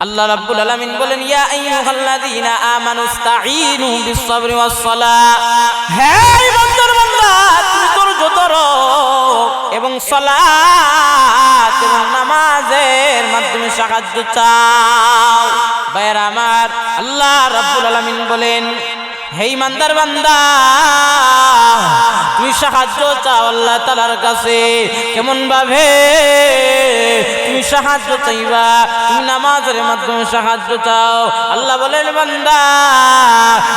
আল্লাহ রাব্বুল আলামিন বলেন ইয়া আইয়ুহাল্লাযীনা আমানুস্তাঈনু বিস-সাবরি ওয়াস-সালাহ, হে ইমানদার বান্দা তুমি ধৈর্য ধরো এবং সালাত এবং নামাজের মাধ্যমে সাহায্য চাও। ভাইরা আমার, আল্লাহ রাব্বুল আলামিন বলেন হে ইমানদার বান্দা তুমি সাহায্য চাও আল্লাহ তাআলার কাছে। কেমন ভাবে তুমি সাহায্য চাইবা? তুমি নামাজের মাধ্যমে সাহায্য চাও। আল্লাহ বলেন বান্দা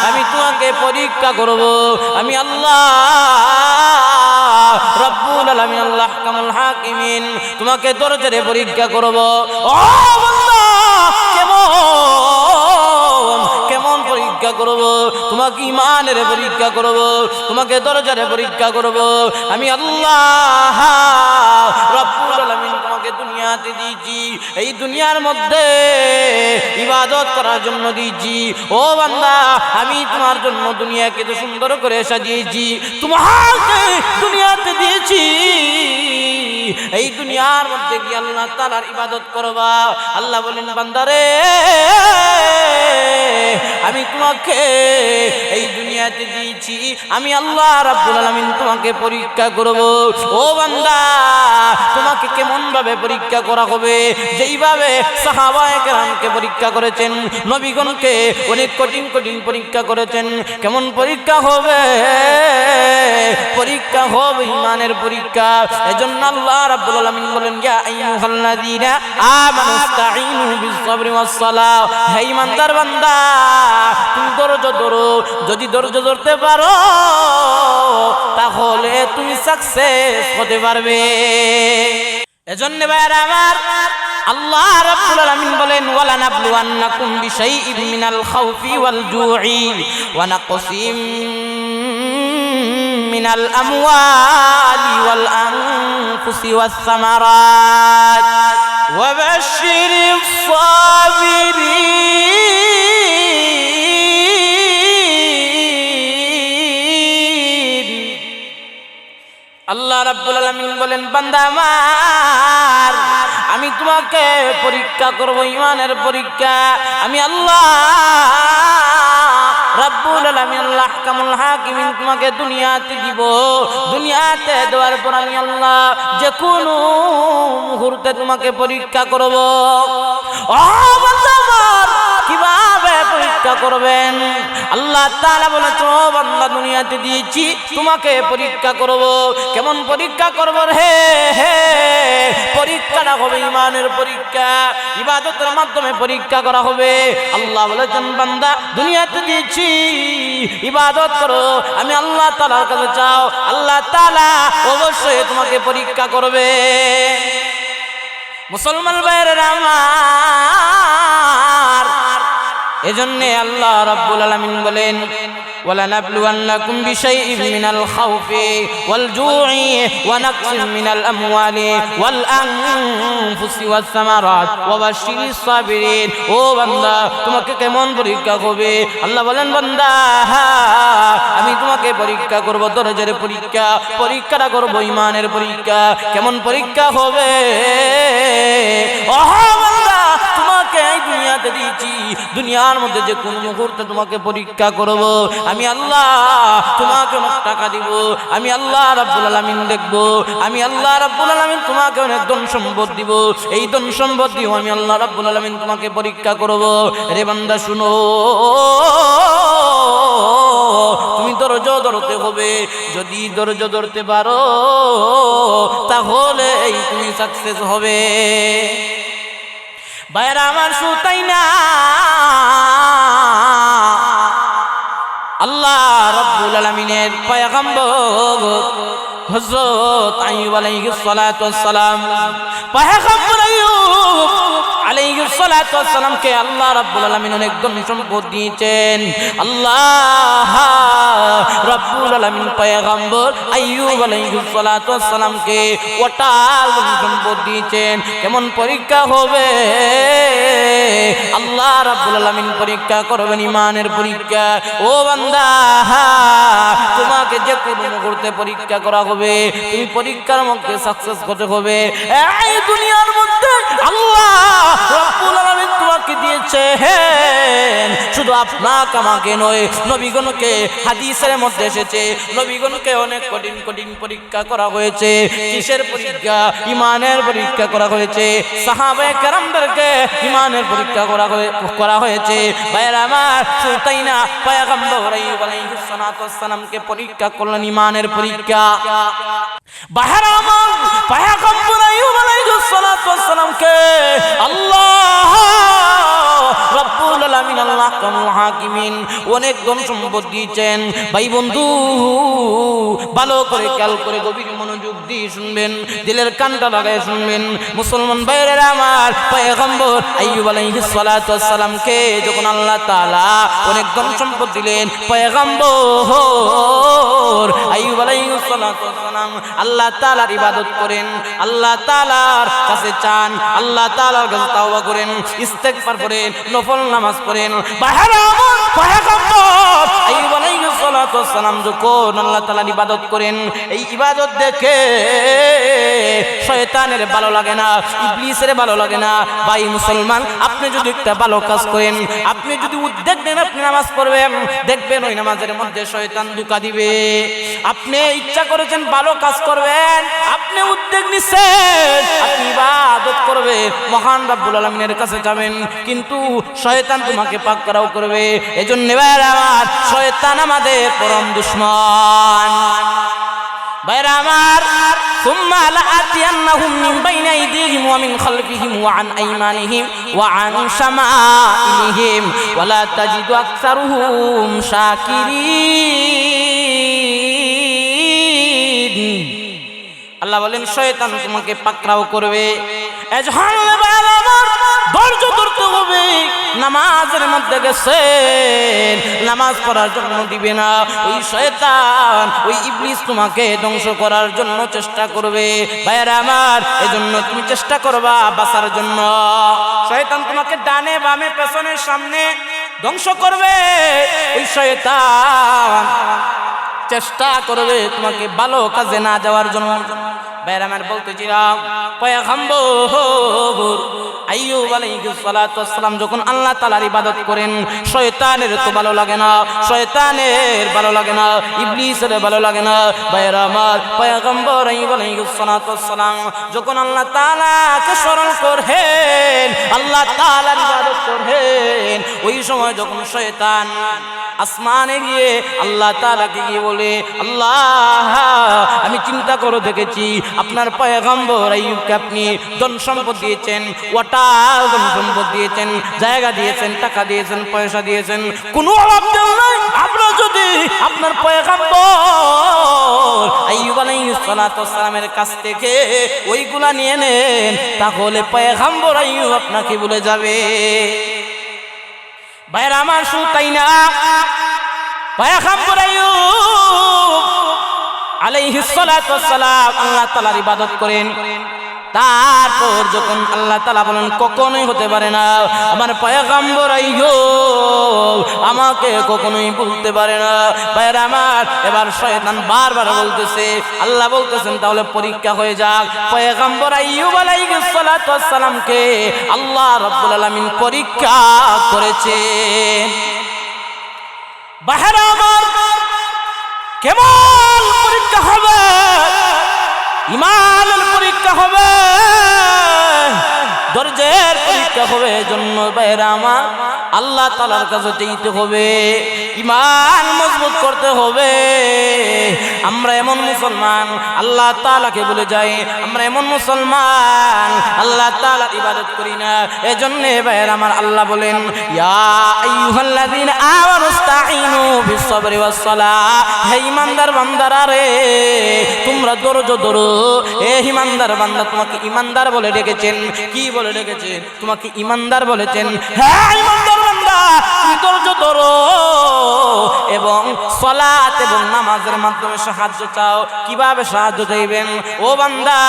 আমি তোমাকে পরীক্ষা করব, আমি আল্লাহ রব্বুল আলামিন আল্লাহ কামুল হাকিমিন তোমাকে দরজারে পরীক্ষা করব। ও বান্দা কেমন পরীক্ষা করব? তোমাকে ঈমানের পরীক্ষা করব, তোমাকে দরজারে পরীক্ষা করব। আমি আল্লাহ রব্বুল আলামিন তোমাকে দুনিয়াতে দিয়েছি, এই দুনিয়ার মধ্যে ইবাদত করার জন্য দিয়েছি। ও বান্দা আমি তোমার জন্য দুনিয়াকে তো সুন্দর করে সাজিয়েছি, তোমাকে দুনিয়াতে দিয়েছি, এই দুনিয়ার মধ্যে গিয়ে আল্লাহ তাআলার ইবাদত করবা। আল্লাহ বলেন বান্দারে আমি তোমাকে এই দুনিয়াতে দিয়েছি, আমি আল্লাহ রাব্বুল আলামিন তোমাকে পরীক্ষা করব। ও বান্দা তোমাকে কেমন ভাবে পরীক্ষা করা হবে? যেইভাবে সাহাবায়ে কেরামকে পরীক্ষা করেছেন, নবীগণকে অনেক কঠিন কঠিন পরীক্ষা করেছেন। কেমন পরীক্ষা হবে? পরীক্ষা হবে ঈমানের পরীক্ষা। এজন্য আল্লাহ রাব্বুল আলামিন বলেন ইয়া আইয়ুহাল্লাযীনা আমানুস্তাঈনু বিস-সাবরি ওয়াস-সালাহ, হে ঈমানদার বান্দা তুমি ধৈর্য ধরো। যদি ধৈর্য ধরতে পারো তাহলে তুমি সাকসেস হতে পারবে। এজন্য ভাইরা আমার আল্লাহ রাব্বুল আলামিন বলেন ওয়ালা নাবলুওয়ান্নাকুম বিশাইইন মিনাল খাউফি ওয়াল জু'i ওয়া নাকসিম মিনাল আমওয়ালি ওয়াল আনফুসি ওয়াস সামারাত ওয়া বাশশিরিস সাবিরিন। আল্লাহ রাব্বুল আলামিন বলেন বান্দা আমার আমি তোমাকে পরীক্ষা করব, ঈমানের পরীক্ষা। আমি আল্লাহ রাব্বুল আলামিন আল্লাহ কামুল হাকিমিন তোমাকে দুনিয়াতে দিব। দুনিয়াতে দেওয়ার পর আমি আল্লাহ যে কোনো মুহূর্তে তোমাকে পরীক্ষা করব। ও বান্দা আমার কিভাবে পরীক্ষা করবেন? আল্লাহ তাআলা বলে তো বান্দা দুনিয়াতে দিয়েছি তোমাকে পরীক্ষা করব। কেমন পরীক্ষা করব রে? পরীক্ষাটা হবে ঈমানের পরীক্ষা, ইবাদতের মাধ্যমে পরীক্ষা করা হবে। আল্লাহ বলেছেন বান্দা দুনিয়াতে দিয়েছি ইবাদত করো, আমি আল্লাহ তাআলার কাছে চাও, আল্লাহ তাআলা অবশ্যই তোমাকে পরীক্ষা করবে। মুসলমান ভাইয়েরা আমার, এজন্য আল্লাহ রাব্বুল আলামিন বলেন ওয়ালা নাবলুওয়ান্নাকুম বিশাইইন মিনাল খাউফি ওয়াল জু'i ওয়া নাকসিম মিনাল আমওয়ালি ওয়াল আনফুসি ওয়াস সামারাত ওয়া বাশশিরিস সাবিরিন। ও বান্দা তোমাকে কেমন পরীক্ষা হবে? আল্লাহ বলেন বান্দা আমি তোমাকে পরীক্ষা করব, দরজার পরীক্ষা। পরীক্ষাটা করব ঈমানের পরীক্ষা। কেমন পরীক্ষা হবে? ও বান্দা তোমাকে এই দুনিয়াতে দিয়েছি, দুনিয়ার মধ্যে যে কোন মুহূর্তে তোমাকে পরীক্ষা করব। আমি আল্লাহ তোমাকে অনেক টাকা দিব, আমি আল্লাহ রাব্বুল আলামিন দেখব, আমি আল্লাহ রাব্বুল আলামিন তোমাকে অনেক ধন সম্পদ দিব। এই ধন সম্পদ দিও আমি আল্লাহ রাব্বুল আলামিন তোমাকে পরীক্ষা করব। রে বান্দা শুনো, তুমি ধৈর্য ধরতে হবে। যদি ধৈর্য ধরতে পারো তাহলে তুমি সাকসেস হবে। ভাইরা আমার শুধু তাই না, আল্লাহ রাব্বুল আলামিনের পয়গম্বর হযরত আইয়ুব আলাইহিস সালাতু ওয়াস সালাম, পয়গম্বর আইয়ুব আলাইহিস সালাতু ওয়াস সালামকে আল্লাহ রাব্বুল আলামিন অনেক ধন সম্পদ দিয়েছেন। আল্লাহ রাব্বুল আলামিন পয়গম্বর আইয়ুব আলাইহিস সালাতু ওয়াস সালামকে ওটাল ধন সম্পদ দিয়েছেন। কেমন পরীক্ষা হবে? আল্লাহ রাব্বুল আলামিন পরীক্ষা করবেন ঈমানের পরীক্ষা। ও বান্দা তোমাকে যে কোন মুহূর্তে পরীক্ষা করা হবে, তুমি পরীক্ষার মধ্যে সাকসেস হতে হবে। এই দুনিয়ার মধ্যে আল্লাহ রাব্বুল আলামিন তোমাকে দিচ্ছেন। শুধু আপনাকে আমাকে নয়, নবীগণকে হাদিসের মধ্যে এসেছে নবীগণকে অনেক কঠিন কঠিন পরীক্ষা করা হয়েছে। কিসের পরীক্ষা? ইমানের পরীক্ষা করা হয়েছে। সাহাবায়ে কেরামদেরকে ইমানের পরীক্ষা করা হয়েছে। ভাইরা আমার, শুধু তাই না, পয়গম্বর আইয়ুব আলাইহিস সালাতু ওয়াস সালামকে পরীক্ষা করলেন ইমানের পরীক্ষা। ভাইরা আমার, পয়গম্বর আইয়ুব আলাইহিস সালাতু ওয়াস সালামকে আল্লাহ রব্বুল আলামিন, আল্লাহ কামুল হাকিমিন অনেক ধন সম্পদ দিয়েছেন। ভাই বন্ধু, ভালো করে খেয়াল করে গভীর মনোযোগ দিয়ে শুনবেন, দিলের কানটা লাগায় শুনবেন। মুসলমান ভাইরা আমার, পয়গম্বর আইয়ুব আলাইহিস সালাতু ওয়াস সালামকে যখন আল্লাহ তাআলা অনেক ধন সম্পদ দিলেন, পয়গম্বর আইয়ুব আলাইহিস সালাতু ওয়াস সালাম আল্লাহ তাআলার ইবাদত করেন, আল্লাহ তাআলার কাছে চান, আল্লাহ তাআলার কাছে তাওবা করেন, ইস্তেগফার করেন, নফল নামাজ পড়েন। বাহারা পয়গম্বর আইয়ুব আলাইহিস সালাতু ওয়াস সালাম যখন আল্লাহ তাআলার ইবাদত করেন, এই ইবাদত দেখে শয়তানের ভালো লাগে না, ইবলিসের ভালো লাগে না। ভাই মুসলমান, আপনি যদি একটা ভালো কাজ করেন, আপনি যদি উদ্যোগ নেন আপনি নামাজ পড়বেন, দেখবেন ওই নামাজের মধ্যে শয়তান ধোঁকা দিবে। আপনি ইচ্ছা করেছেন ভালো কাজ করবেন, আপনি উদ্যোগ নিছেন, আপনি ইবাদত করবেন, মহান রব্বুল আলামিনের কাছে যাবেন, কিন্তু শয়তান তোমাকে পাকড়াও করবে। এজন্য ভাইরা আমার, শয়তান আমাদের পরম দুশমন। ভাইরা আমার, সুম্মা লাআতিয়ান্নাহুম মিন বাইনি আইদিহিম ওয়া মিন খালফিহিম ওয়া আন আইমানিহিম ওয়া আন শামাইলিহিম ওয়া লা তাজিদু আকসারুহুম শাকিরিন। আল্লাহ বলেন শয়তান তোমাকে পাকড়াও করবে। এজন্য ভাইরা আমার, ধৈর্য ধরতে হবে। নামাজের মধ্যে গেছেন, নামাজ পড়ার জন্য দিবে না, ওই শয়তান, ওই ইবলিস তোমাকে ধ্বংস করার জন্য চেষ্টা করবে। ভাইরা আমার, এজন্য তুমি চেষ্টা করবা বাঁচার জন্য। শয়তান তোমাকে ডানে বামে পেছনে সামনে ধ্বংস করবে। ওই শয়তান চেষ্টা করবে তোমাকে ভালো কাজে না যাওয়ার জন্য। ভাইরা আমার, বলতেছিলাম পয়গম্বর আইয়ুব আলাইহিস সালাতু ওয়াস সালাম যখন আল্লাহ তাআলার ইবাদত করেন, শয়তানের তো ভালো লাগে না, শয়তানের ভালো লাগে না, ইবলিসের ভালো লাগে না। ভাইরা আমার, পয়গম্বর আইয়ুব আলাইহিস সালাতু ওয়াস সালাম যখন আল্লাহ তাআলাকে স্মরণ করেন, আল্লাহ তাআলার ইবাদত করেন, ওই সময় যখন শয়তান আসমানে গিয়ে আল্লাহ তাআলাকে গিয়ে বলে, আল্লাহ আমি চিন্তা করে দেখেছি আপনার পয়গম্বর আইয়ুবকে আপনি ধন সম্পদ দিয়েছেন, ওয়াটাল ধন সম্পদ দিয়েছেন, জায়গা দিয়েছেন, টাকা দিয়েছেন, পয়সা দিয়েছেন, কোনো অভাব নাই। আপনারা যদি আপনার পয়গম্বর আইয়ুব আলাইহিস সালাতু ওয়াস সালামের কাছ থেকে ওইগুলা নিয়ে নেন, তাহলে পয়গম্বর আইয়ুব আপনাকে ভুলে যাবে। ভাইরা আমার, শুধু তাই না, পয়গম্বর আইয়ুব আলাইহিস সালাতু ওয়াস সালাম আল্লাহ তাআলার ইবাদত করেন। তারপর যখন আল্লাহ তাআলা বলেন কখনোই হতে পারে না আমার পয়গম্বর আইয়ুব আমাকে কখনোই ভুলতে পারে না। ভাইরা আমার, এবার শয়তান বারবার বলতেছে, আল্লাহ বলতেছেন তাহলে পরীক্ষা হয়ে যাক। পয়গম্বর আইয়ুব আলাইহিস সালাতু ওয়াস সালামকে আল্লাহ রাব্বুল আলামিন পরীক্ষা করেছেন। ভাইরা আমার, কেমন পরীক্ষা হবে? ইমানের পরীক্ষা হবে, ধৈর্যের পরীক্ষা হবে। জন্য ভাইরা আমার, আল্লাহ তাআলার কাছে চাইতে হবে, ইমান মজবুত করতে হবে। আমরা এমন মুসলমান আল্লাহ তাআলাকে ভুলে যাই, আমরা এমন মুসলমান আল্লাহ তাআলার ইবাদত করি না। এজন্য ভাইরা আমার, আল্লাহ বলেন ইয়া আইয়ুহাল্লাযীনা আমানুস্তাঈনু বিস-সাবরি ওয়াস-সালাহ। হে ঈমানদার বান্দারা রে, তোমরা ধৈর্য ধরো। হে ঈমানদার বান্দা, তোমাকে ঈমানদার বলে ডেকেছেন। কি বলে ডেকেছেন? তোমাকে ঈমানদার বলেছেন। হ্যাঁ ঈমানদার বান্দা, তুমি ধৈর্য ধরো এবং সালাত এবং নামাজের মাধ্যমে সাহায্য চাও। কিভাবে সাহায্য চাইবেন? ও বান্দা,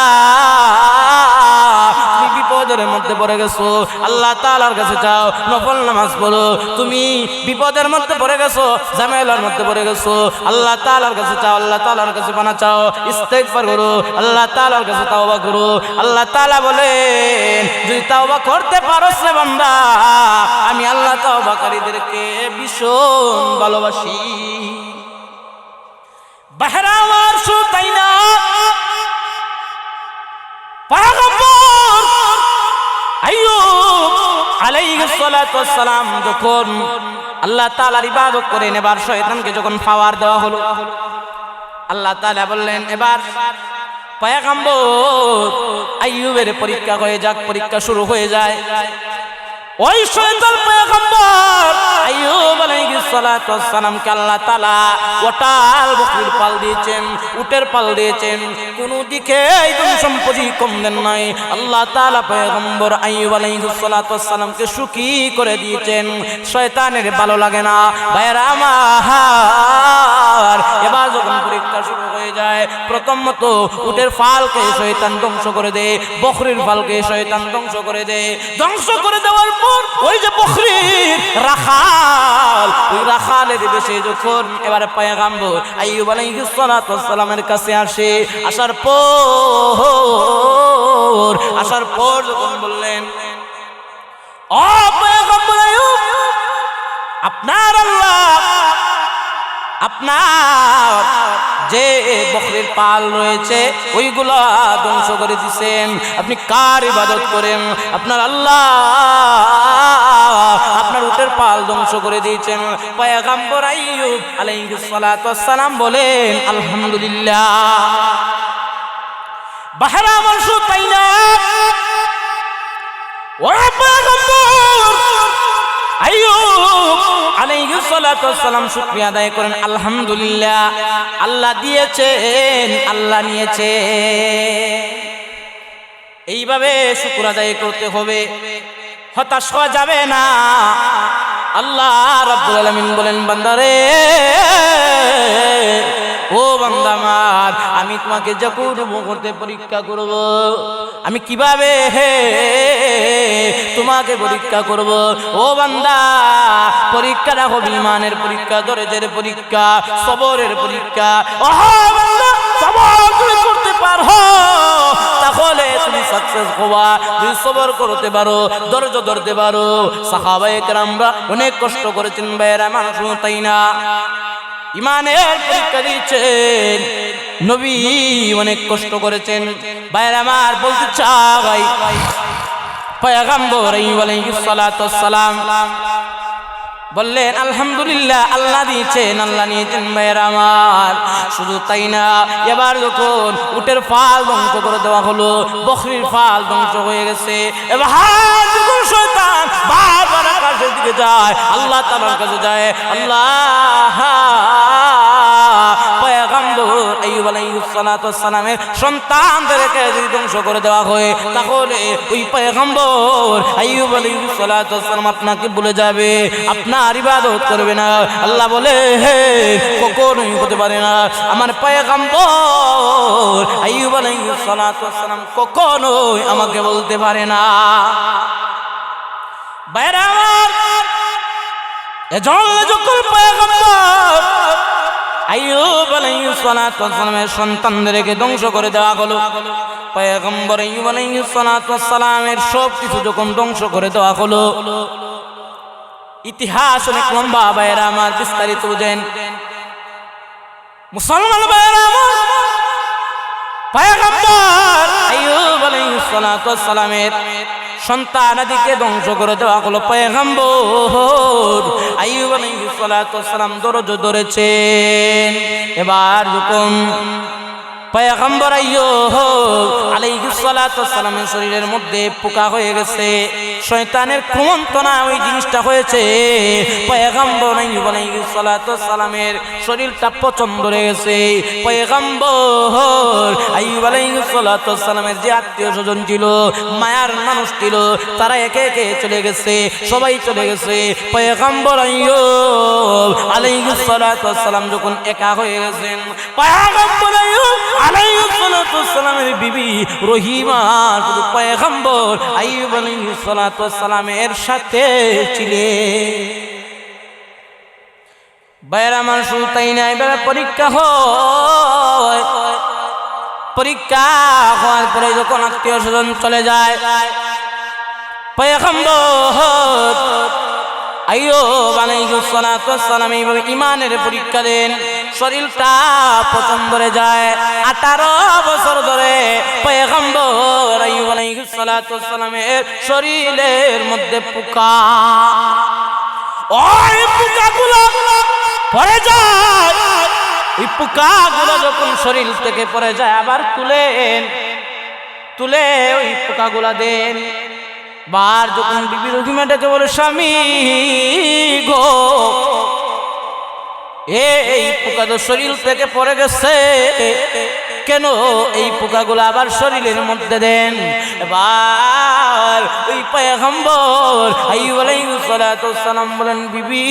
তুমি বিপদের মধ্যে পড়ে গেছো, আল্লাহ তাআলার কাছে যাও, নফল নামাজ পড়ো। তুমি বিপদের মধ্যে পড়ে গেছো, ঝামেলার মধ্যে পড়ে গেছো, আল্লাহ তাআলার কাছে চাও, আল্লাহ তাআলার কাছে পানা চাও, ইস্তেগফার করো, আল্লাহ তাআলার কাছে তাওবা করো। আল্লাহ তাআলা বলেন যদি তাওবা করতে পারো রে বান্দা, আমি তাদেরকে ভীষণ ভালোবাসি। বাহরা আমার শুধু তাই না, পয়গম্বর আইয়ুব আলাইহিস সালাতু ওয়াস সালাম যখন আল্লাহ তাআলার ইবাদত করেন, এবার শয়তানকে যখন পাওয়ার দেওয়া হলো, আল্লাহ তাআলা বললেন এবার পয়গম্বর আইয়ুবের পরীক্ষা হয়ে যাক। পরীক্ষা শুরু হয়ে যায়। ওই শয়তান পয়গম্বর আইয়ুব আলাইহিস সালাতু ওয়াস সালামকে আল্লাহ তাআলা ওটাল বকরির পাল দিয়েছেন, উটের পাল দিয়েছেন, কোন দিকে একদম সম্পত্তি কম দেন নাই। আল্লাহ তাআলা পয়গম্বর আইয়ুব আলাইহিস সালাতু ওয়াস সালামকে সুখী করে দিয়েছেন। শয়তানের ভালো লাগে না ভাইরা আমার। এবার যখন পরীক্ষা শুরু হয়ে যায়, প্রথমত উটের ফালকে শয়তান ধ্বংস করে দেয়, বকরির ফালকে শয়তান ধ্বংস করে দেয়। ধ্বংস করে দেওয়ার পর ওই যে বকরির রাখাল, ওই রাখালের বেশে যখন এবারে পয়গম্বর আইয়ুব আলাইহিস সালাতু ওয়াস সালামের কাছে আসে, আসার পর যখন বললেন, ও পয়গম্বর আইয়ুব, আপনার আল্লাহ আপনার যে বকরির পাল রয়েছে ওইগুলা ধ্বংস করে দিয়েছেন। আপনি কার ইবাদত করেন? আপনার আল্লাহ আপনার উটের পাল ধ্বংস করে দিয়েছেন। পয়গম্বর আইয়ুব আলাইহিস সালাতু ওয়াস সালাম বলেন আলহামদুলিল্লাহ। বাহরা আমার শুধু তাই না, ও পয়গম্বর আইয়ুব আলাইহিস সালাতু ওয়াস সালাম শুকরিয়া আদায় করেন আলহামদুলিল্লাহ। আল্লাহ দিয়েছেন, আল্লাহ নিয়েছে। এইভাবে শুকর আদায় করতে হবে, হতাশ হওয়া যাবে না। আল্লাহ রাব্বুল আলামিন বলেন, বান্দারে ও বান্দা আমার, আমি তোমাকে যখন করতে পরীক্ষা করব, আমি কিভাবে তোমাকে পরীক্ষা করব। ও বান্দা, পরীক্ষাটা হবে ইমানের পরীক্ষা, ধৈর্যের পরীক্ষা, সবরের পরীক্ষা। ও বান্দা, সবর তুমি করতে পারো তাহলে তুমি সাকসেস হবা। যদি সবর করতে পারো, ধৈর্য ধরতে পারো। সাহাবায়ে কেরামরা অনেক কষ্ট করেছেন ভাইরা মানুষ, তাই না? ইমানের পরীক্ষা দিয়েছেন, নবী অনেক কষ্ট করেছেন। ভাইরা আমার বলতে চাই, পয়গম্বর আইয়ুব আলাইহিস সালাতু ওয়াস সালাম বললেন আলহামদুলিল্লাহ, আল্লাহ দিয়েছেন, আল্লাহ নিয়েছেন। ভাইরা আমার শুধু তাই না, এবার যখন উটের ফাল ধ্বংস করে দেওয়া হলো, বকরির ফাল ধ্বংস হয়ে গেছে, এবার যখন শয়তান বারবার আকাশের দিকে যায়, আল্লাহ তাআলার কাছে যায়, আল্লাহ পয়গম্বর আইয়ুব আলাইহিস সালাতু ওয়াস সালামের সন্তানদেরকে যদি ধ্বংস করে দেওয়া হয়, তাহলে ওই পয়গম্বর আইয়ুব আলাইহিস সালাতু ওয়াস সালাম আপনাকে ভুলে যাবে, আপনার ইবাদত করবে না। আল্লাহ বলে কখনোই হতে পারে না। আমার পয়গম্বর আইয়ুব আলাইহিস সালাতু ওয়াস সালাম কখনোই আমাকে বলতে পারে না। ভাইরা আমার, এজন্য যখন পয়গম্বর আইয়ুব আলাইহিস সালাতু ওয়াস সালামের সন্তানদেরকে ধ্বংস করে দেওয়া হলো, পয়গম্বর আইয়ুব আলাইহিস সালাতু ওয়াস সালামের সব কিছু যখন ধ্বংস করে দেওয়া হলো, ইতিহাস অনেক লম্বা ভাইরা আমার, বিস্তারিত বুঝেন। মুসলমান ভাইরা আমার, পয়গম্বর আইয়ুব আলাইহিস সালাতু ওয়াস সালামের সন্তানাদিকে ধ্বংস করে দেওয়া হলো। পয়গম্বর আইয়ুব আলাইহিস সালাতু ওয়াস সালাম ধৈর্য ধরেছেন। এবার যখন পয়গম্বর আইয়ুব আলাইহিস সালাতু ওয়াস সালামের শরীরের মধ্যে পোকা হয়ে গেছে, শয়তানের কুমন্ত্রণা ওই জিনিসটা হয়েছে, পয়গম্বর আইয়ুব আলাইহিস সালাতু ওয়াস সালামের শরীরটা পচন ধরে গেছে। পয়গম্বর আইয়ুব আলাইহিস সালাতু ওয়াস সালামের যে আত্মীয় স্বজন ছিল, মায়ার মানুষ ছিল, তারা একে একে চলে গেছে, সবাই চলে গেছে। পয়গম্বর আইয়ুব আলাইহিস সালাতু ওয়াস সালাম যখন একা হয়ে গেছেন, পয়গম্বর আইয়ুব আলাইহিস সালাতু ওয়াস সালামের বিবি রহিমা শুধু পয়গম্বর আইয়ুব আলাইহিস সালাতু ওয়াস সালামের সাথে ছিলেন। ভাইরা আমার শুধু তাই না, এবার পরীক্ষা হয়। পরীক্ষা হওয়ার পরে যখন আত্মীয় স্বজন চলে যায়, পয়গম্বর আইয়ুব আলাইহিস সালাতু ওয়াস সালাম এইভাবে ঈমানের পরীক্ষা দেন, শরীরটা পচন ধরে যায়। 18 বছর ধরে পয়গম্বর আইয়ুব আলাইহিস সালাতু ওয়াস সালামের শরীরের মধ্যে পোকা, ওই পোকাগুলো পড়ে যায়। ওই পোকাগুলো যখন শরীর থেকে পড়ে যায় আবার তুলে ওই পোকাগুলা দেন। বার যখন বিবি রহিমাটাকে বলে, স্বামী গো, এই পোকা তো শরীর থেকে পড়ে গেছে, কেন এই পোকাগুলো আবার শরীরের মধ্যে দেন? এবার ওই পয়গম্বর আইয়ুব আলাইহিস সালাতু ওয়াস সালাম বলেন, বিবি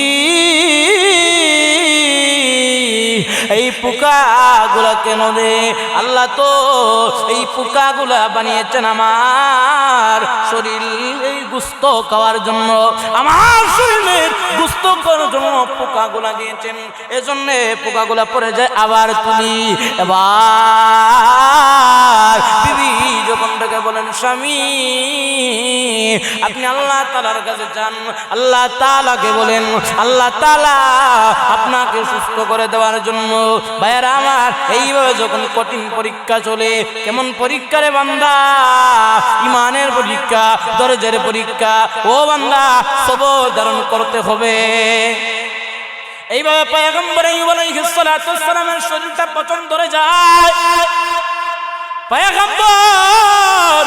এই পোকাগুলা কেন দে? আল্লাহ তো এই পোকাগুলা বানিয়েছেন আমার শরীর এই গোশত খাওয়ার জন্য, আমার শরীরের গোশত খাওয়ার জন্য পোকাগুলা দিয়েছেন, এজন্য পোকাগুলা পড়ে যায় আবার তুলি। এবার বিবি যখন থেকে বলেন, স্বামী আপনি আল্লাহ তাআলার কাছে যান, আল্লাহ তাআলাকে বলেন, আল্লাহ তাআলা আপনাকে সুস্থ করে দেওয়ার জন্য। ভাইয়েরা আমার, এইভাবে যখন কঠিন পরীক্ষা চলে, কেমন পরীক্ষা রে বান্দা? ঈমানের পরীক্ষা, দরজের পরীক্ষা। ও বান্দা, সবর ধারণ করতে হবে। এইভাবে পয়গম্বর আইয়ুব আলাইহিস সালাতু ওয়াস সালামের শরীরটা পচন ধরে যায়। পয়গম্বর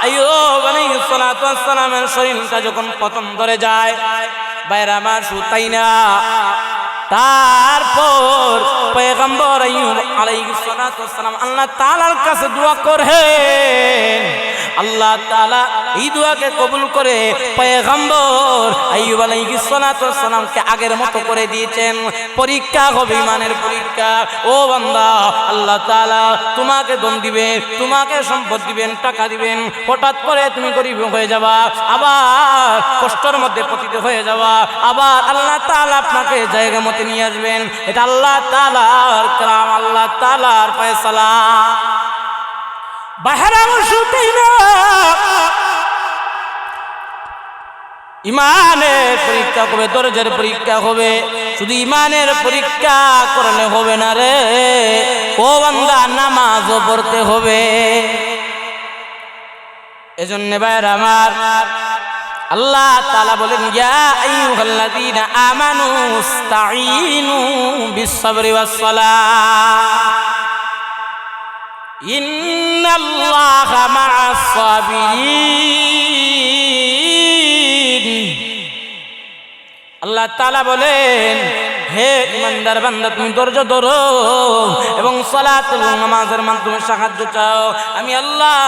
আইয়ুব আলাইহিস সালাতু ওয়াস সালামের শরীরটা যখন পচন ধরে যায়, ভাইরা আমার, শুধু না, তারপর পয়গম্বর আইয়ুব আলাইহিস সালাতু ওয়াস সালাম আল্লাহ তাআলার কাছে দোয়া করেন। আল্লাহ তাআলা এই দোয়াকে কবুল করে পয়গম্বর আইয়ুব আলাইহিস সালাতু ওয়াস সালামকে আগের মতো করে দিয়েছেন। পরীক্ষা হবে, ঈমানের পরীক্ষা। ও বান্দা, আল্লাহ তাআলা তোমাকে ধন দিবেন, তোমাকে সম্পদ দিবেন, টাকা দিবেন, হঠাৎ করে তুমি গরীব হয়ে যাবা, আবার কষ্টের মধ্যে পতিত হয়ে যাবা, আবার আল্লাহ তাআলা আপনাকে জায়গা মতো নিয়ে আসবেন। এটা আল্লাহ তাআলার কালাম, আল্লাহ তাআলার ফয়সালা। বাহিরা শুতেই না, ঈমানের পরীক্ষা হবে, দরজার পরীক্ষা হবে। শুধু ঈমানের পরীক্ষা করলে হবে না রে ও বান্দা, নামাজও পড়তে হবে। এজন্য ভাইরা আমার, আল্লাহ তাআলা বলেন, ইয়া আইয়ুহাল্লাযীনা আমানু ইসতাঈনু বিস-সাবরি ওয়াস-সালাহ ইন্নাল্লাহা মা'আস-সাবিরিন। আল্লাহ তাআলা বলেন, হে ইমানদার বান্দা, তুমি ধৈর্য ধরো এবং সালাত এবং নামাজের মাধ্যমে সাহায্য চাও। আমি আল্লাহ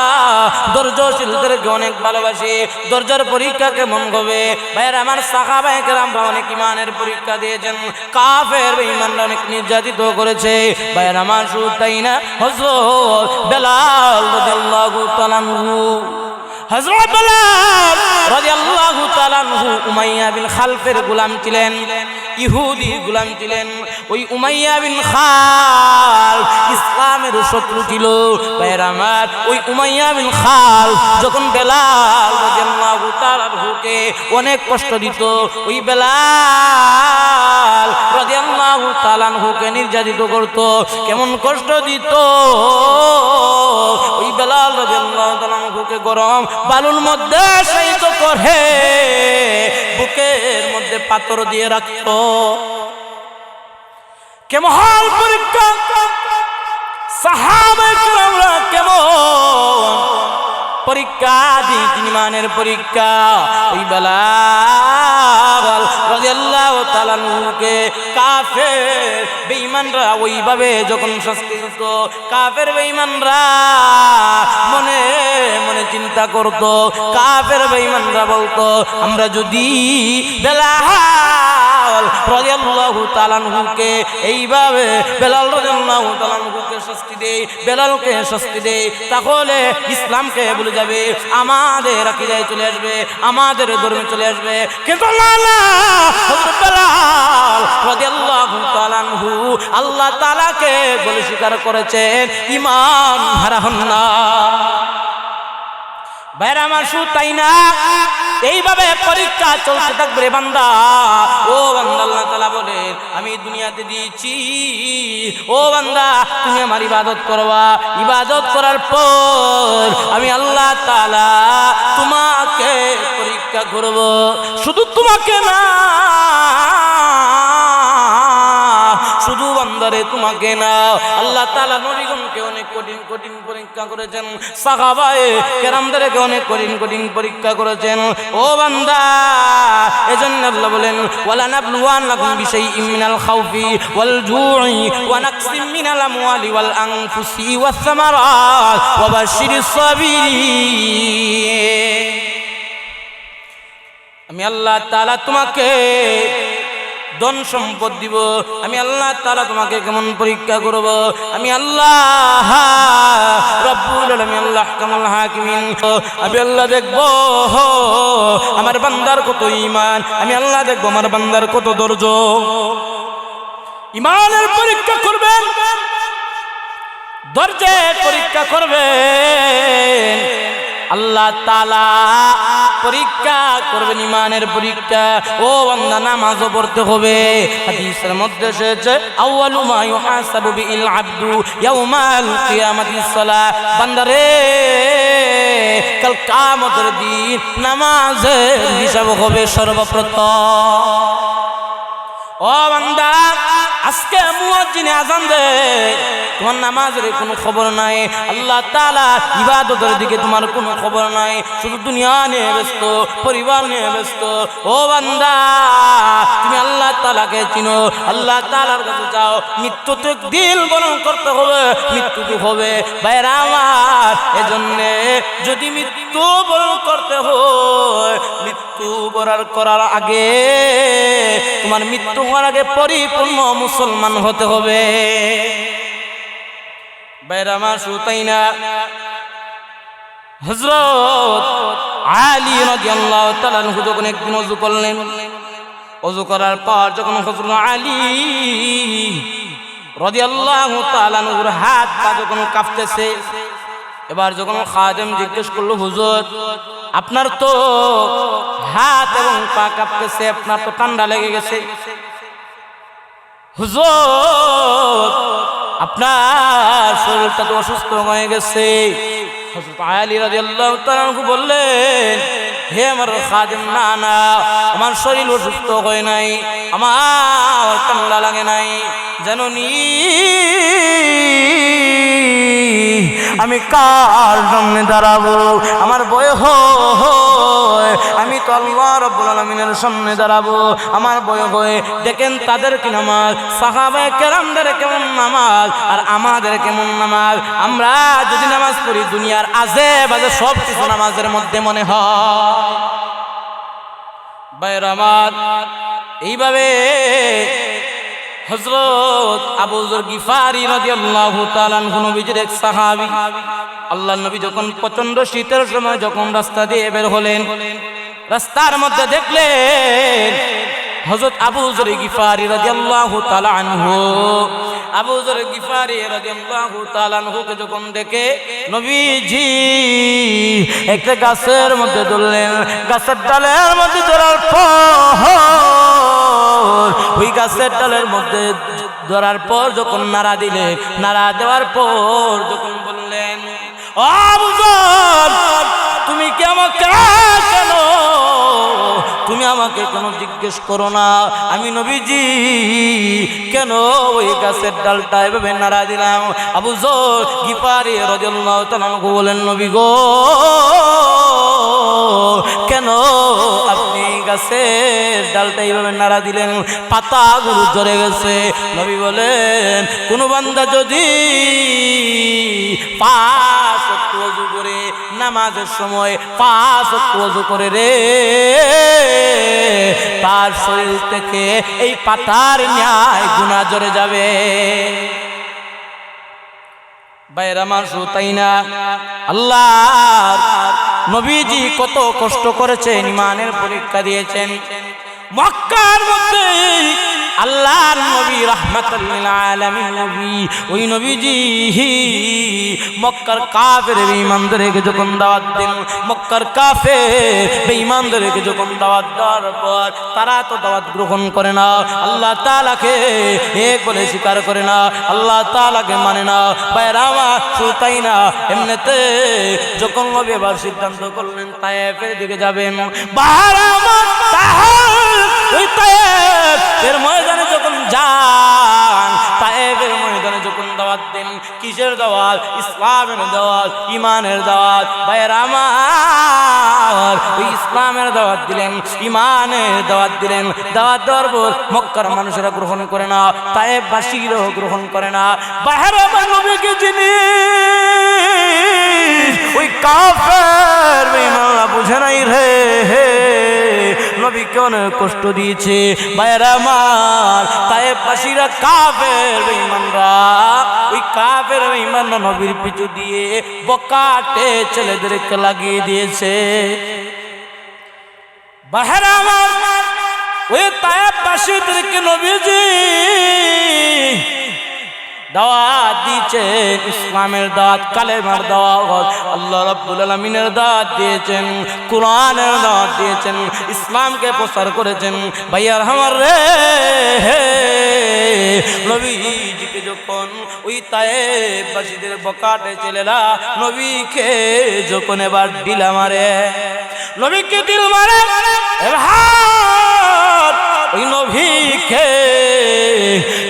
ধৈর্যশীলদেরকে অনেক ভালোবাসি। ধৈর্যের পরীক্ষা কেমন হবে? ভাইয়েরা আমার, সাহাবায়ে কেরামরা অনেক ঈমানের পরীক্ষা দিয়েছেন, কাফের বেঈমানরা অনেক নির্যাতিত করেছে। ভাইয়েরা আমার, শুধু তাই না, হযরত বেলাল রাদিয়াল্লাহু তাআলা আনহু, হযরত বেলাল রাদিয়াল্লাহু তাআলা আনহু উমাইয়া বিন খালফের গোলাম ছিলেন, ইহুদি গোলাম ছিলেন। ওই উমাইয়া বিন খালফ ইসলামের শত্রু ছিল। ভাইরা আমার, ওই উমাইয়া বিন খালফ যখন বেলাল রাদিয়াল্লাহু তাআলা আনহুকে অনেক কষ্ট দিত, ওই বেলাল রাদিয়াল্লাহু তাআলা আনহুকে নির্যাতিত করত। কেমন কষ্ট দিত? ওই বেলাল রাদিয়াল্লাহু তাআলা আনহুকে গরম বালুর মধ্যে শায়িত করে বুকের মধ্যে পাথর দিয়ে রাখত। কেমন পরীক্ষা! সাহাবায়ে কেরামরা কেমন পরীক্ষা দিয়েছেন, ঈমানের পরীক্ষা। ওই বেলাল রাদিয়াল্লাহু তাআলা আনহুকে কাফের বেঈমানরা ওইভাবে যখন শাস্তি দিত, কাফের বেঈমানরা মনে মনে চিন্তা করত, কাফের বেঈমানরা বলতো, আমরা যদি বেলাল রাদিয়াল্লাহু তাআলা আনহুকে এইভাবে বেলাল রাদিয়াল্লাহু তাআলা আনহুকে শাস্তি দেই, বেলালকে শাস্তি দেই, তাহলে ইসলামকে ভুলে যাবে, আমাদের আকীদায় চলে আসবে, আমাদের ধর্মে চলে আসবে। কিন্তু না, হযরত বেলাল রাদিয়াল্লাহু তাআলা আনহু আল্লাহ তাআলাকে বলে স্বীকার করেছেন, ঈমান হারা হন না। ভাইরা আমার, শুধু তাই না, এইভাবে পরীক্ষা চলতে থাকবে রে বান্দা। ও বান্দা, আল্লাহ তাআলা বলে আমি দুনিয়াতে দিয়েছি, ও বান্দা তুমি আমার ইবাদত করবা, ইবাদত করার পর আমি আল্লাহ তাআলা তোমাকে পরীক্ষা করব। শুধু তোমাকে না, শুধু বান্দারে তোমাকে না, আল্লাহ তাআলা নবীগণকে অনেক কঠিন কঠিন পরীক্ষা করেছেন, সাহাবায়ে কেরামদেরকে অনেক কঠিন কঠিন পরীক্ষা করেছেন। ও বান্দা, এজন্য আল্লাহ বলেন ওয়ালা নাবলুওয়ান্নাকুম বিশাইইম মিনাল খাউফি ওয়াল জুই ওয়া নাকসিম মিনাল আমওয়ালি ওয়াল আনফুসি ওয়াস সামারাত ওয়া বাশশিরিস সাবিরিন। আমি আল্লাহ তাআলা তোমাকে ধন সম্পদ দিব, আমি আল্লাহ তাআলা তোমাকে কেমন পরীক্ষা করব, আমি আল্লাহ রব্বুল আলামিন, আল্লাহ আহকামুল হাকিমিন, আমি আল্লাহ দেখব আমার বান্দার কত ঈমান, আমি আল্লাহ দেখব আমার বান্দার কত ধৈর্য। ঈমানের পরীক্ষা করবেন, ধৈর্যের পরীক্ষা করবেন, আল্লাহ তাআলা পরীক্ষা করবেন, ঈমানের পরীক্ষা। ও বান্দা, নামাজও পড়তে হবে। হাদিসের মধ্যে এসেছে আউয়ালু মা ইউহাসাবু বিল আবদু ইয়াউমাল কিয়ামাতিস সালাহ। বান্দারে, কাল কিয়ামতের দিন নামাজের হিসাব হবে সর্বপ্রথম। ও বান্দা, আজকে মুয়াজ্জিনে আযান দেয়, তোমার নামাজের কোনো খবর নাই, আল্লাহ তাআলা ইবাদতের দিকে তোমার কোনো খবর নাই, শুধু দুনিয়া নিয়ে ব্যস্ত, পরিবার নিয়ে ব্যস্ত। ও বান্দা, তুমি আল্লাহ তাআলাকে চিনো, আল্লাহ তাআলার কাছে যাও। মৃত্যু তো একদিন বরণ করতে হবে, মৃত্যু তো হবে ভাইরা আমার। এজন্য যদি মৃত্যু বরণ করতে হয়, মৃত্যু বরণ করার আগে, তোমার মৃত্যু হওয়ার আগে পরিপূর্ণ মুসলমান হতে হবে। ভাইরা আমার, শুধু তাই না, হযরত আলী রাদিয়াল্লাহু তাআলা আনহু যখন একদিন ওযু করলেন, ওযু করার পর যখন হযরত আলী রাদিয়াল্লাহু তাআলা আনহুর হাত পা যখন কাঁপতেছে, এবার যখন খাদেম জিজ্ঞেস করলো, হুজুর আপনার তো হাত এবং পা কাঁপতেছে, আপনার তো ঠান্ডা লেগে গেছে, হুজুর আপনার শরীরটা তো অসুস্থ হয়ে গেছে। হযরত আলী রাদিয়াল্লাহু তাআলা আনহু বললেন, হে আমার খাদেম, না না, আমার শরীর অসুস্থ হয় নাই, আমার ঠান্ডা লাগে নাই, জানোনি আমি কার সামনে দাঁড়াবো, আমার ভয় হয়, আমি তো আল্লাহ রাব্বুল আলামিনের সামনে দাঁড়াবো, আমার ভয় হয়। দেখেন তাদের কি নামাজ, সাহাবায়ে কেরামদের কেমন নামাজ, আর আমাদের কেমন নামাজ। আমরা যদি নামাজ পড়ি, দুনিয়ার আজে বাজে সব কিছু নামাজের মধ্যে মনে হয়। ভাইরা আমার, এইভাবে হযরত আবু যর গিফারি রাদিয়াল্লাহু তাআলা আনহু নবীজির এক সাহাবী, আল্লাহর নবী যখন প্রচন্ড শীতের সময় যখন রাস্তা দিয়ে বের হলেন, রাস্তার মধ্যে দেখলেন হযরত আবু যর গিফারি রাদিয়াল্লাহু তাআলা আনহু, আবু যর গিফারি রাদিয়াল্লাহু তাআলা আনহুকে যখন দেখে নবীজি একটা গাছের মধ্যে ধরলেন, গাছের ডালের মধ্যে ধরার পর, ওই গাছের ডালের মধ্যে ধরার পর যখন নাড়া দিলেন, নাড়া দেওয়ার পর যখন বললেন, ও আবু যর, তুমি কি আমাকে কেন, তুমি আমাকে কোনো জিজ্ঞেস করো না, আমি নবীজি কেন ওই গাছের ডালটা এভাবে নাড়া দিলাম। আবু যর গিফারি রাদিয়াল্লাহু তাআলা আনহু বলেন, নবী গো, কেন আপনি গাছের ডালটা এইভাবে নাড়া দিলেন, পাতাগুলো ঝরে গেছে। নবী বলেন, কোন বান্দা যদি 5 ওয়াক্ত ওযু করে, নামাজের সময় 5 ওয়াক্ত ওযু করে রে, তার শরীর থেকে এই পাতার ন্যায় গুনাহ ঝরে যাবে। ভাইরা আমার, শুধু তাই না, আল্লাহর নবীজি কত কষ্ট করেছেন, ঈমানের পরীক্ষা দিয়েছেন। মক্কার মধ্যে আল্লাহর নবী রাহমাতাল লিল আলামিন নবী, ওই নবীজি মক্কার কাফের বেঈমানদেরকে যখন দাওয়াত দেন, মক্কার কাফের বেঈমানদেরকে যখন দাওয়াত দেওয়ার পর তারা তো দাওয়াত গ্রহণ করে না, আল্লাহ তাআলাকে এক বলে স্বীকার করে না, আল্লাহ তাআলাকে মানে না। ভাইরা আমার, শুধু তাই না, এমনিতে যখন নবী এবার সিদ্ধান্ত করলেন তায়েফের দিকে যাবেন, ভাইরা আমার, ওই তায়েফের ময়দানে যখন যান, তায়েফের ময়দানে যখন দাওয়াত দেন, কিসের দাওয়াত? ইসলামের দাওয়াত, ঈমানের দাওয়াত। ভাইরা আমার, ওই ইসলামের দাওয়াত দিলেন, ঈমানের দাওয়াত দিলেন। দাওয়াত দেওয়ার পর মক্কার মানুষেরা গ্রহণ করে না, তায়েফবাসীরাও গ্রহণ করে না। ভাইরা আমার, নবীকে যিনি ওই কাফের বেঈমানরা বুঝে নাই রে, নবীকে অনেক কষ্ট দিয়েছে। ভাইরা আমার, তায়েফবাসীরা কাফের বেঈমানরা, ওই কাফের বেঈমানরা নবীর পিছু দিয়ে বকাটে ছেলেদেরকে লাগিয়ে দিয়েছে। ভাইরা আমার, ওই তায়েফবাসীদেরকে নবীজি দাওয়াত দিয়েছেন, ইসলামের দাওয়াত, কালেমার দাওয়াত, আল্লাহ রাব্বুল আলামিনের দাওয়াত দিয়েছেন, কোরআনের দাওয়াত দিয়েছেন, ইসলামকে প্রচার করেছেন। ভাইয়ার আমার রে, নবীজিকে যখন ওই তায়েফবাসীদের বকাটে ছেলেরা নবীকে যখন এবার ডিলা মারে, নবীকে ডিল মারে, এবার ওই নবীকে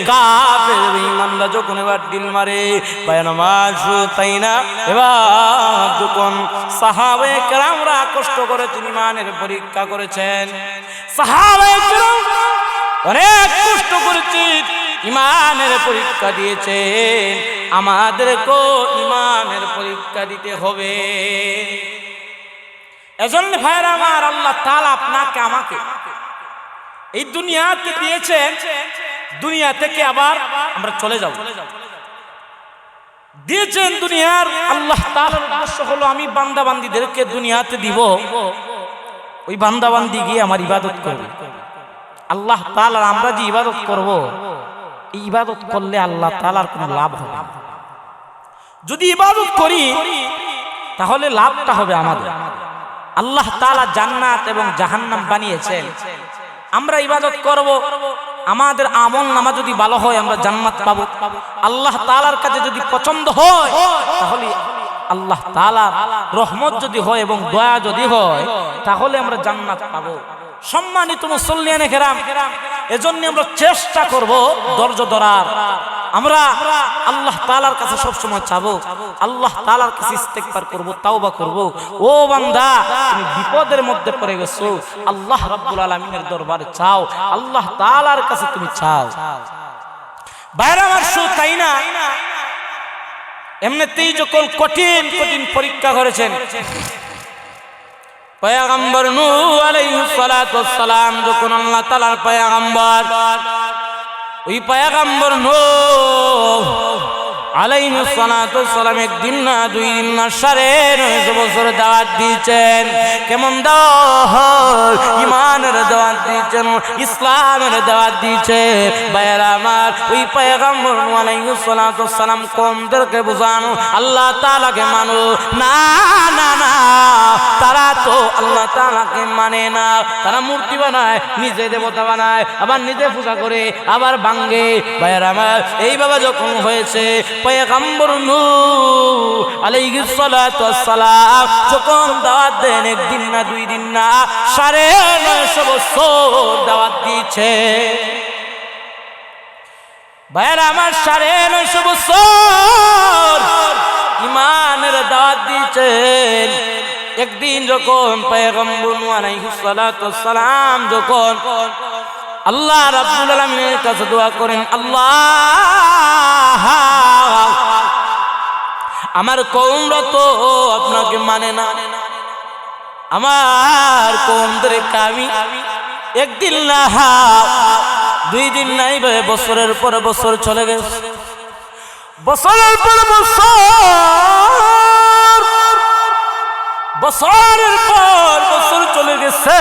কাফের বেঈমানরা যখন এবার ডিল মারে, ভাইরা আমার, শুধু তাই না, এবার যখন সাহাবায়ে কেরামরা কষ্ট করেছেন, ঈমানের পরীক্ষা করেছেন, সাহাবায়ে কেরাম অনেক কষ্ট করেছেন, ঈমানের পরীক্ষা দিয়েছেন, আমাদেরকেও ঈমানের পরীক্ষা দিতে হবে। এজন্য ভাইরা আমার, আল্লাহ তাআলা আপনাকে আমাকে এই দুনিয়াতে দিয়েছেন, দুনিয়া থেকে আবার আমরা চলে যাব দিয়েছেন। দুনিয়ার আল্লাহ তাআলার উদ্দেশ্য হলো আমি বান্দা বান্দীদেরকে দুনিয়াতে দিব, ওই বান্দা বান্দী গিয়ে আমার ইবাদত করবে। আল্লাহ তাআলার আমরা যে ইবাদত করব, এই ইবাদত করলে আল্লাহ তাআলার কোনো লাভ হবে। যদি ইবাদত করি তাহলে লাভটা হবে আমাদের। আল্লাহ তাআলা জান্নাত এবং জাহান্নাম বানিয়েছেন, আমরা ইবাদত করব, আমাদের আমল নামা যদি ভালো হয় আমরা জান্নাত পাবো। আল্লাহ তাআলার কাছে যদি পছন্দ হয় তাহলে আল্লাহ তাআলার রহমত যদি হয় এবং দয়া যদি হয় তাহলে আমরা জান্নাত পাবো। সম্মানিত মুসল্লিয়ানে কেরাম, এজন্য আমরা চেষ্টা করব ধৈর্য ধরার। আমরা আল্লাহ তাআলার কাছে সব সময় চাবো, আল্লাহ তাআলার কাছে ইস্তেগফার করব, তাওবা করব। ও বান্দা, তুমি বিপদের মধ্যে পড়ে গেছো, আল্লাহ রাব্বুল আলামিনের দরবারে চাও, আল্লাহ তাআলার কাছে তুমি চাও। ভাইরা আমার, শুধু তাই না, এমনিতেই যখন কঠিন কঠিন পরীক্ষা করেছেন পয়গম্বর নূহ আলাইহিস সালাতু ওয়াস সালাম, যখন আল্লাহ তাআলার পয়গম্বর, ওই পয়গম্বর নূহ আলাইহিস সালাতু ওয়াস সালাম একদিন না, দুই দিন না, 950 বছর দাওয়াত দিয়েছেন। কেমন দাওয়াত? ঈমানের দাওয়াত দিয়েছেন, ইসলামের দাওয়াত দিয়েছে। ভাইরা আমার, ওই পয়গম্বর নূহ আলাইহিস সালাতু ওয়াস সালাম কওমদেরকে বোঝানো, আল্লাহ তাআলাকে মানো। না না না, তারা তো আল্লাহ তাআলাকে মানে না, তারা মূর্তি বানায়, নিজে দেবতা বানায়, আবার নিজে পূজা করে, আবার ভাঙে। ভাইরা আমার, এইভাবে যখন হয়েছে, পয়গম্বর নূহ আলাইহিস সালাতু ওয়াস সালাম যখন দাওয়াত দেন, একদিন না, দুই দিন না, 950 বছর দাওয়াত দিয়েছে। ভাইরা আমার, 950 বছর ঈমানের দাওয়াত দিয়েছেন। একদিন যখন পয়গম্বর নূহ আলাইহিস সালাতু ওয়াস সালাম যখন আল্লাহ রাব্বুল আলামিনের কাছে দোয়া করেন, আল্লাহ, আমার কওমরা তো আপনাকে মানে না, আমার কওমদেরকে আমি একদিন না, দুই দিন নাই, বছরের পর বছর চলে গেছে, বছরের পর বছর, বছরের পর বছর চলে গেছে।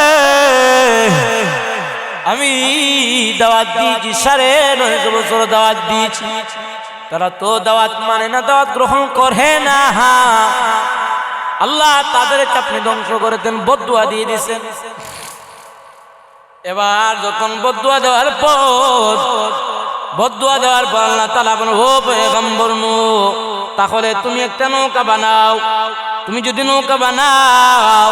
আমি দাওয়াত দিয়েছি 9.5 বছর দাওয়াত দিয়েছি, তারা তো দাওয়াত মানে না, দাওয়াত গ্রহণ করে না। আল্লাহ তাদেরকে আপনি ধ্বংস করে দেন, বদদুয়া দিয়ে দিয়েছেন। এবার যখন বদদুয়া দেওয়ার পর আল্লাহ তাআলা বলেন, ও পয়গম্বর নূহ, তাহলে তুমি একটা নৌকা বানাও। তুমি যদি নৌকা বানাও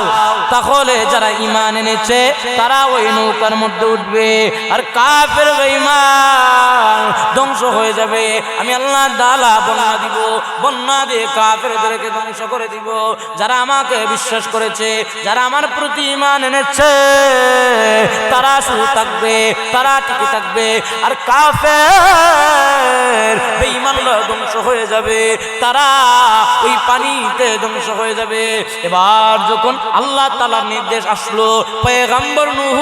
তাহলে যারা ঈমান এনেছে তারা ওই নৌকার মধ্যে উঠবে, আর কাফের বেঈমান ধ্বংস হয়ে যাবে। আমি আল্লাহ তাআলা বন্যা দিব, বন্যা দিয়ে কাফেরদেরকে ধ্বংস করে দিব। যারা আমাকে বিশ্বাস করেছে, যারা আমার প্রতি ঈমান এনেছে তারা শুধু থাকবে, তারা টিকে থাকবে, আর কাফের বেঈমানরা ধ্বংস হয়ে যাবে, তারা ওই পানিতে ধ্বংস হয়ে যাবে। এবার যখন আল্লাহ তাআলার নির্দেশ আসলো, পয়গম্বর নূহ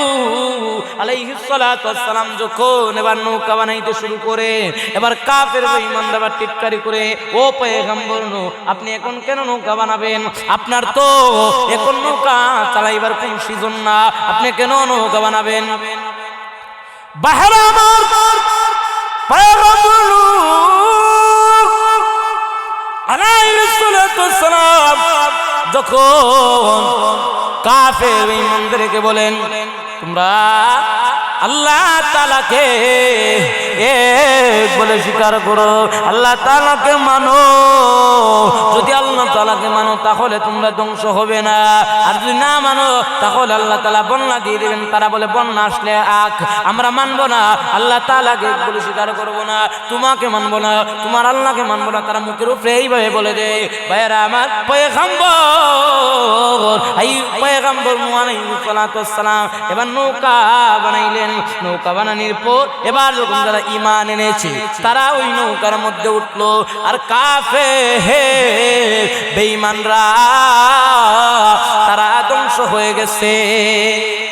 আলাইহিস সালাতু ওয়াস সালাম যখন এবার নৌকা বানাইতে শুরু করে, এবার কাফের বেঈমানরা আবার টিটকারি করে, ও পয়গম্বর নূহ, আপনি এখন কেন নৌকা বানাবেন? আপনার তো এখন নৌকা চালাইবার কোন সিজন না, আপনি কেন নৌকা বানাবেন? বাহরে আমার পয়গম্বর নূহ আলাইহিস সালাতু ওয়াস সালাম যখন কাফের বেঈমানদেরকে বলেন, তোমরা আল্লাহ তাআলাকে এক বলে স্বীকার করো, আল্লাহ তাআলাকে মানো। যদি আল্লাহ তাআলাকে মানো তাহলে তোমরা ধ্বংস হবে না, আর যদি না মানো তাহলে আল্লাহ তাআলা বন্যা দিয়ে দেবেন। তারা বলে, বন্যা আসলে আমরা মানবো না, আল্লাহ তাআলাকে এক বলে স্বীকার করবো না, তোমাকে মানবো না, তোমার আল্লাহকে মানবো না। তারা মুখের উপরে এইভাবে বলে দেয়। ভাইয়েরা আমার, পয়গম্বর নূহ আলাইহিস সালাতু ওয়াস সালাম এবার নৌকা বানাইলেন। নৌকা বানানোর পর এবার যখন যারা ঈমান এনেছে তারা ওই নৌকার মধ্যে উঠলো, আর কাফের বেঈমানরা তারা ধ্বংস হয়ে গেছে।